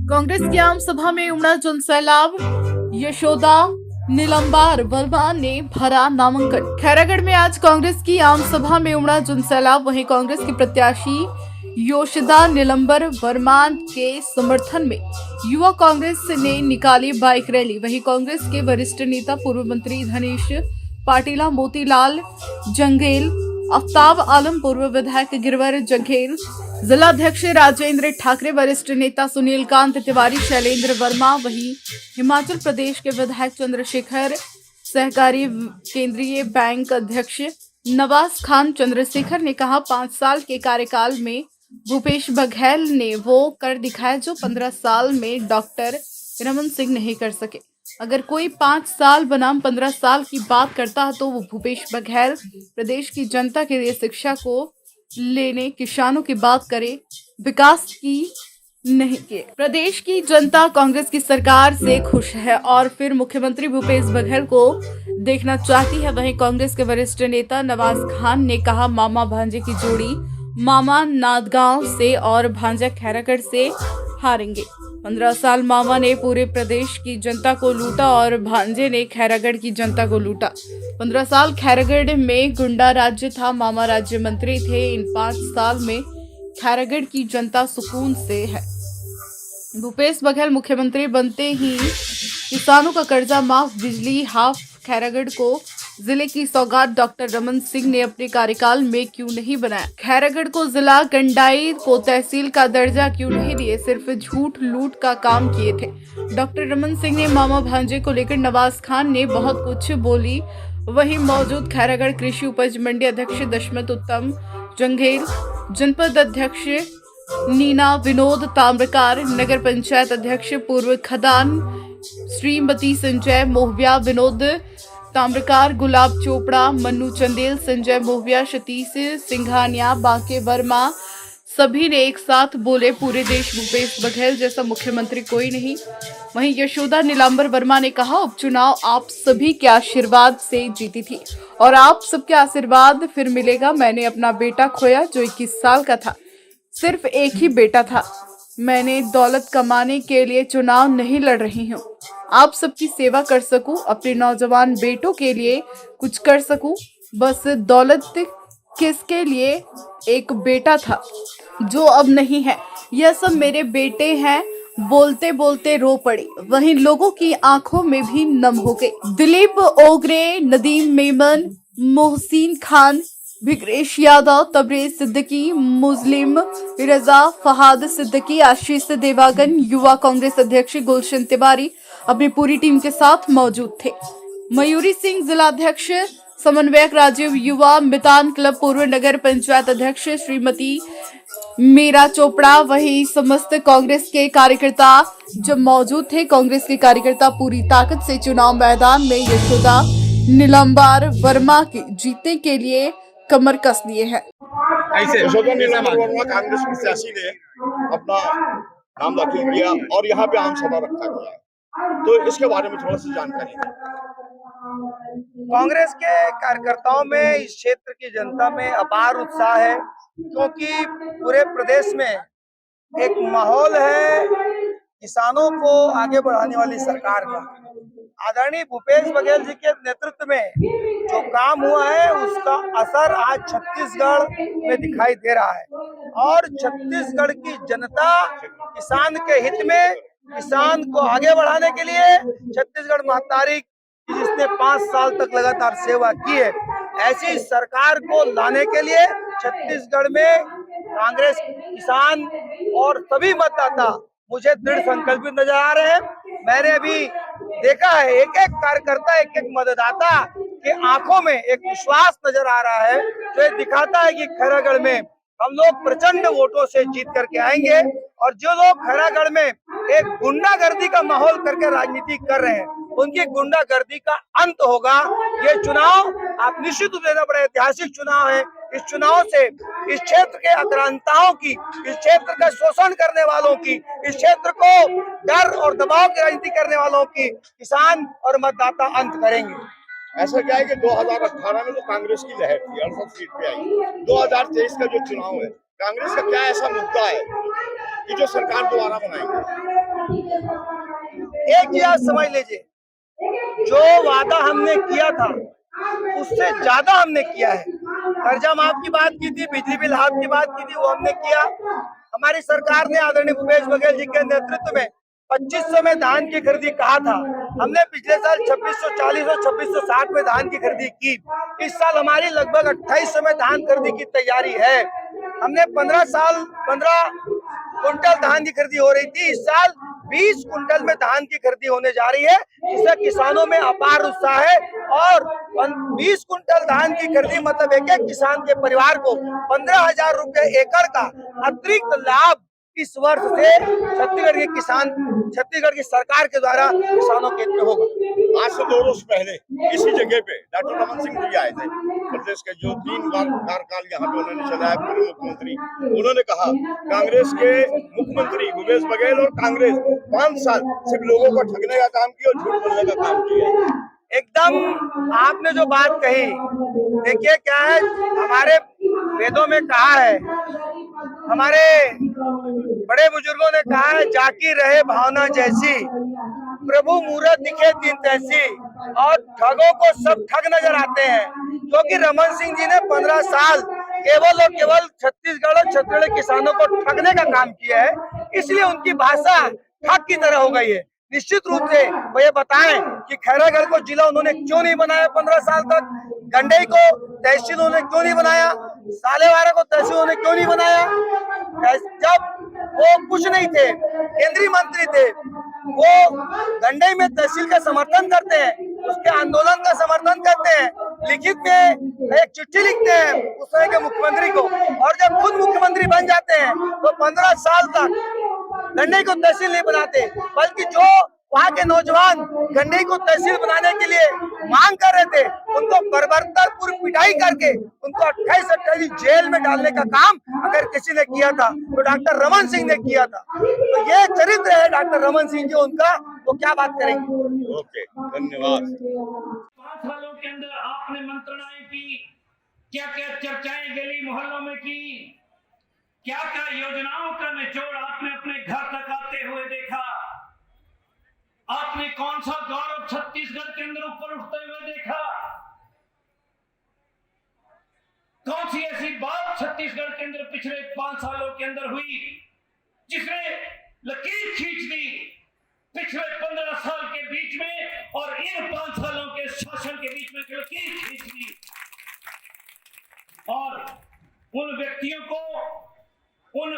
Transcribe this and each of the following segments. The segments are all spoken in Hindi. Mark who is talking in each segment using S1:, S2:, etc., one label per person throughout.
S1: कांग्रेस की आम सभा में उमड़ा जनसैलाब। यशोदा नीलम्बार वर्मा ने भरा नामांकन। खैरागढ़ में आज कांग्रेस की आम सभा में उमड़ा जनसैलाब। वहीं कांग्रेस की प्रत्याशी योशिदा नीलम्बर वर्मा के समर्थन में युवा कांग्रेस ने निकाली बाइक रैली। वहीं कांग्रेस के वरिष्ठ नेता पूर्व मंत्री धनेश पाटिला, मोतीलाल जंगेल, आफ्ताब आलम, पूर्व विधायक गिरवर जंगेल, जिलाध्यक्ष राजेंद्र ठाकरे, वरिष्ठ नेता सुनील कांत तिवारी, शैलेंद्र वर्मा, वहीं हिमाचल प्रदेश के विधायक चंद्रशेखर, सहकारी केंद्रीय बैंक अध्यक्ष नवाज खान चंद्रशेखर ने कहा, 5 साल के कार्यकाल में भूपेश बघेल ने वो कर दिखाया जो 15 साल में डॉक्टर रमन सिंह नहीं कर सके। अगर कोई 5 साल बनाम 15 साल की बात करता है तो वो भूपेश बघेल। प्रदेश की जनता के लिए शिक्षा को लेने, किसानों की बात करे, विकास की नहीं किए। प्रदेश की जनता कांग्रेस की सरकार से खुश है और फिर मुख्यमंत्री भूपेश बघेल को देखना चाहती है। वहीं कांग्रेस के वरिष्ठ नेता नवाज खान ने कहा, मामा भांजे की जोड़ी मामा नादगांव से और भांजा खैरागढ़ से हारेंगे। 15 साल मामा ने पूरे प्रदेश की जनता को लूटा और भांजे ने खैरागढ़ की जनता को लूटा। 15 साल खैरागढ़ में गुंडा राज्य था, मामा राज्य मंत्री थे। इन 5 साल में खैरागढ़ की जनता सुकून से है। भूपेश बघेल मुख्यमंत्री बनते ही किसानों का कर्जा माफ, बिजली हाफ। खैरागढ़ को जिले की सौगात डॉक्टर रमन सिंह ने अपने कार्यकाल में क्यों नहीं बनाया? खैरागढ़ को जिला, कंडाई को तहसील का दर्जा क्यों नहीं दिए? सिर्फ झूठ लूट का काम किए थे डॉक्टर रमन सिंह ने। मामा भांजे को लेकर नवाज खान ने बहुत कुछ बोली। वहीं मौजूद खैरागढ़ कृषि उपज मंडी अध्यक्ष दशमत उत्तम जंगेल, जनपद अध्यक्ष नीना विनोद ताम्रकार, नगर पंचायत अध्यक्ष पूर्व खदान श्रीमती संजय मोहविया, विनोद ताम्रकार, गुलाब चोपड़ा, मन्नू चंदेल, संजय मोहविया, सतीश सिंघानिया, बांके वर्मा, सभी ने एक साथ बोले, पूरे देश भूपेश बघेल जैसा मुख्यमंत्री कोई नहीं। वहीं यशोदा नीलांबर वर्मा ने कहा, उपचुनाव आप सभी के आशीर्वाद से जीती थी और आप सबके आशीर्वाद फिर मिलेगा। मैंने अपना बेटा खोया जो 21 साल का था, सिर्फ एक ही बेटा था। मैंने दौलत कमाने के लिए चुनाव नहीं लड़ रही हूँ, आप सबकी सेवा कर सकूं, अपने नौजवान बेटों के लिए कुछ कर सकूं। बस दौलत किसके लिए? एक बेटा था जो अब नहीं है। यह सब मेरे बेटे हैं। बोलते बोलते रो पड़ी। वहीं लोगों की आंखों में भी नम हो गई। दिलीप ओगरे, नदीम मेमन, मोहसिन खान, विक्रेश यादव, तबरेज सिद्दीकी, मुस्लिम रजा, फहाद सिद्दीकी, आशीष देवागन, युवा कांग्रेस अध्यक्ष गुलशन तिवारी अपनी पूरी टीम के साथ मौजूद थे। मयूरी सिंह जिलाध्यक्ष, समन्वयक राजीव, युवा मितान क्लब पूर्व नगर पंचायत अध्यक्ष श्रीमती मीरा चोपड़ा, वही समस्त कांग्रेस के कार्यकर्ता जब मौजूद थे। कांग्रेस के कार्यकर्ता पूरी ताकत से चुनाव मैदान में यशोदा नीलम्बार वर्मा के जीतने के लिए कमर कस लिए हैं।
S2: ऐसे यशोदा नीलम्बार वर्मा कांग्रेस प्रत्याशी ने अपना नाम दाखिल किया और यहाँ पे आम सभा रखा गया, तो इसके बारे में थोड़ा सी जानकारी दें।
S3: कांग्रेस के कार्यकर्ताओं में, इस क्षेत्र की जनता में अपार उत्साह है, क्योंकि पूरे प्रदेश में एक माहौल है किसानों को आगे बढ़ाने वाली सरकार का। आदरणीय भूपेश बघेल जी के नेतृत्व में जो काम हुआ है उसका असर आज छत्तीसगढ़ में दिखाई दे रहा है और छत्तीसगढ़ की जनता किसान के हित में, किसान को आगे बढ़ाने के लिए छत्तीसगढ़ महतारी जिसने 5 साल तक लगातार सेवा की है, ऐसी सरकार को लाने के लिए छत्तीसगढ़ में कांग्रेस, किसान और सभी मतदाता मुझे दृढ़ संकल्पित नजर आ रहे हैं। मैंने अभी देखा है एक एक कार्यकर्ता, एक एक मतदाता के आंखों में एक विश्वास नजर आ रहा है, जो दिखाता है कि खैरागढ़ में हम लोग प्रचंड वोटों से जीत करके आएंगे और जो लोग खैरागढ़ में एक गुंडागर्दी का माहौल करके राजनीति कर रहे हैं, उनकी गुंडागर्दी का अंत होगा। ये चुनाव आप निश्चित रूप से बड़ा ऐतिहासिक चुनाव है। इस चुनाव से इस क्षेत्र के आक्रांताओं की, इस क्षेत्र का शोषण करने वालों की, इस क्षेत्र को डर और दबाव की राजनीति करने वालों की किसान और मतदाता अंत करेंगे।
S2: ऐसा क्या है कि 2018 में तो कांग्रेस की लहर थी, 68 सीट पे आई। 2023 का जो चुनाव है, कांग्रेस का क्या ऐसा मुद्दा है कि जो सरकार दोबारा बनाएंगे?
S3: एक चीज आप समझ लीजिए, जो वादा हमने किया था उससे ज्यादा हमने किया है। कर्जा माफ की बात की थी, बिजली बिल हाफ की बात की थी, वो हमने किया। हमारी सरकार ने आदरणीय भूपेश बघेल जी के नेतृत्व में 2500 में धान की खरीदी कहा था, हमने पिछले साल 2640 और 2660 में धान की खरीदी की। इस साल हमारी लगभग 2800 में धान खरीदी की तैयारी है। हमने 15 कुंटल धान की खरीदी हो रही थी, इस साल 20 कुंटल में धान की खरीदी होने जा रही है, जिससे किसानों में अपार उत्साह है। और 20 कुंटल धान की खरीदी मतलब एक एक किसान के परिवार को 15,000 रुपए एकड़ का अतिरिक्त लाभ इस वर्ष से छत्तीसगढ़ की सरकार के द्वारा किसानों के हित में होगा।
S2: आज से 2 रोज पहले इसी जगह पे डॉक्टर रमन सिंह जी आए थे, प्रदेश के जो 3 बार कार्यकाल यहाँ पे उन्होंने चलाया, पूर्व मुख्यमंत्री। उन्होंने कहा कांग्रेस के मुख्यमंत्री भूपेश बघेल और कांग्रेस 5 साल सिर्फ लोगों को ठगने का काम किया और झूठ बोलने का काम किया।
S3: एकदम आपने जो बात कही, देखिए क्या है, हमारे वेदों में कहा है, हमारे बड़े बुजुर्गों ने कहा है, जाकी रहे भावना जैसी, प्रभु मूरत दिखे तीन तैसी। और ठगों को सब ठग नजर आते हैं, क्योंकि रमन सिंह जी ने 15 साल केवल और केवल छत्तीसगढ़ और छत्तीसगढ़ किसानों को ठगने का काम किया है, इसलिए उनकी भाषा ठग की तरह हो गई है। निश्चित रूप से वो ये बताएं कि खैरागढ़ को जिला उन्होंने क्यों नहीं बनाया 15 साल तक, गंडई को तहसील उन्होंने क्यों नहीं बनाया, सालेवारा को तहसील उन्होंने क्यों नहीं बनाया। जब वो कुछ नहीं थे, केंद्रीय मंत्री थे, वो गंडई में तहसील का समर्थन करते हैं, उसके आंदोलन का समर्थन करते हैं, लिखित में एक चिट्ठी लिखते हैं उस समय के मुख्यमंत्री को, और जब खुद मुख्यमंत्री बन जाते हैं तो 15 साल तक गंडई को तहसील नहीं बनाते, बल्कि जो वहाँ के नौजवान गंडई को तहसील बनाने के लिए मांग कर रहे थे, उनको बर्बरतापूर्वक पिटाई करके उनको 28 जेल में डालने का काम अगर किसी ने किया था तो डॉक्टर रमन सिंह ने किया था। तो ये चरित्र है डॉक्टर रमन सिंह जी, उनका वो क्या बात करेंगे।
S2: ओके, धन्यवाद।
S4: 5 सालों के अंदर आपने मंत्रणाएं की, क्या क्या चर्चाएं गली मोहल्लों में की, क्या क्या योजनाओं का निचोड़ आपने अपने घर तक आते हुए देखा, आपने कौन सा गौरव छत्तीसगढ़ के अंदर ऊपर उठते हुए देखा, कौन सी ऐसी बात छत्तीसगढ़ के अंदर पिछले 5 सालों के अंदर हुई जिसने लकीर खींच दी पिछले 15 साल के बीच में और इन 5 सालों के शासन के बीच में लकीर खींच दी, और उन व्यक्तियों को, उन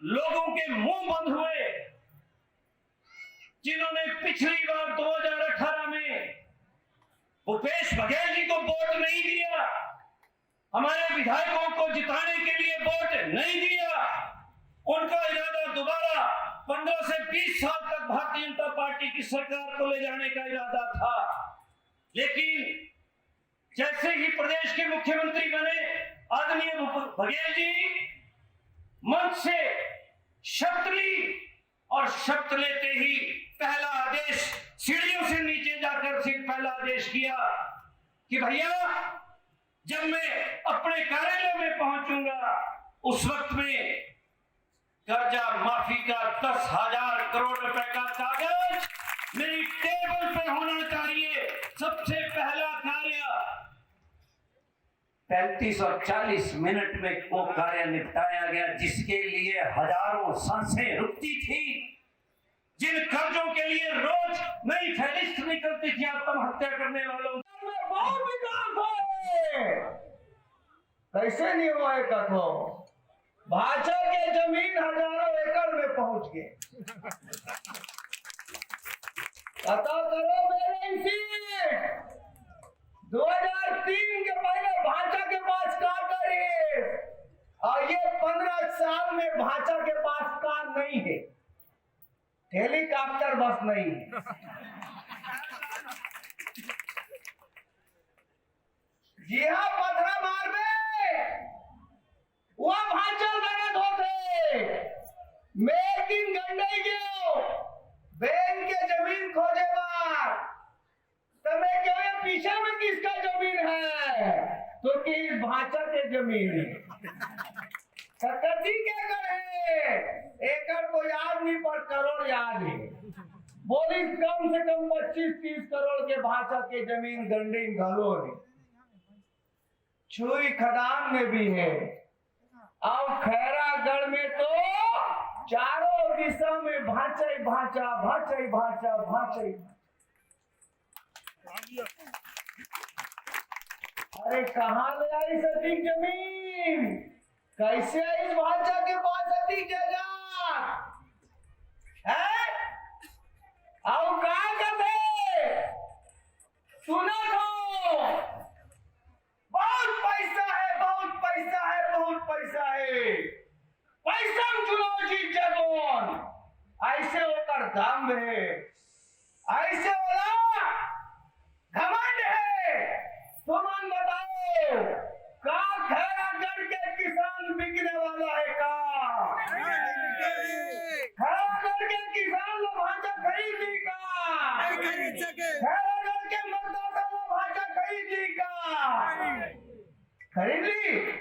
S4: लोगों के मुंह बंद हुए जिन्होंने पिछली बार 2018 में भूपेश बघेल जी को वोट नहीं दिया, हमारे विधायकों को जिताने के लिए वोट नहीं दिया। उनका इरादा दोबारा 15 से 20 साल तक भारतीय जनता पार्टी की सरकार को ले जाने का इरादा था, लेकिन जैसे ही प्रदेश के मुख्यमंत्री बने आदरणीय बघेल जी, मंच से शपथ ली और शपथ लेते ही पहला आदेश सीढ़ियों से नीचे जाकर सिर्फ पहला आदेश किया कि भैया जब मैं अपने कार्यालय में पहुंचूंगा उस वक्त में कर्जा माफी का 10,000 करोड़ रुपए का कागज मेरी टेबल पे होना चाहिए। सबसे पहला कार्य 35 और 40 मिनट में वो कार्य निपटाया गया, जिसके लिए हजारों सांसें रुकती थी, जिन कर्जों के लिए रोज नई फहरिस्त निकलती थी आत्महत्या करने वालों।
S3: बहुत विकास है, कैसे नहीं हुआ कथो, भाजपा के जमीन हजारों एकड़ में पहुंच गए। पता करो मेरे सीट 2003 के पहले भाजपा के पास कार है और ये 15 साल में भाजपा के पास कार नहीं है, हेलीकॉप्टर बस नहीं है। जी हाँ, पथरा मार में वो भांचल गलत होते, मैं दिन गंडई गयो बैंक के जमीन खोजे बार तमें क्या पीछे में किसका जमीन है, तो कि भांचा के जमीन है। सकती क्या करे, एकड़ को याद नहीं पर करोड़ याद है। बोली कम से कम 25-30 करोड़ के भाषा के जमीन गंडी घरों है, छुई खदान में भी है, और खैरागढ़ में तो चारों दिशा में भाचा ही भाचा, भाचा ही भाचा, भाचा ही भाचा। अरे कहाँ ले आई सटीक जमीन, कैसे आई इस भाषा के पास सटीक जगह है? आओ कहा करते सुना को बहुत पैसा है, बहुत पैसा है, बहुत पैसा है, पैसा में चुनाव जीत जगोन, ऐसे होकर दाम है, ऐसे वाला घमंड है। तुम बताओ का खैरागढ़ के किसान बिकने वाला है का? खैरागढ़ के किसान लोग भाषा खरीदी का? खैरागढ़ के मतदाता लोग भाषा खरीदी का? खरीद ली।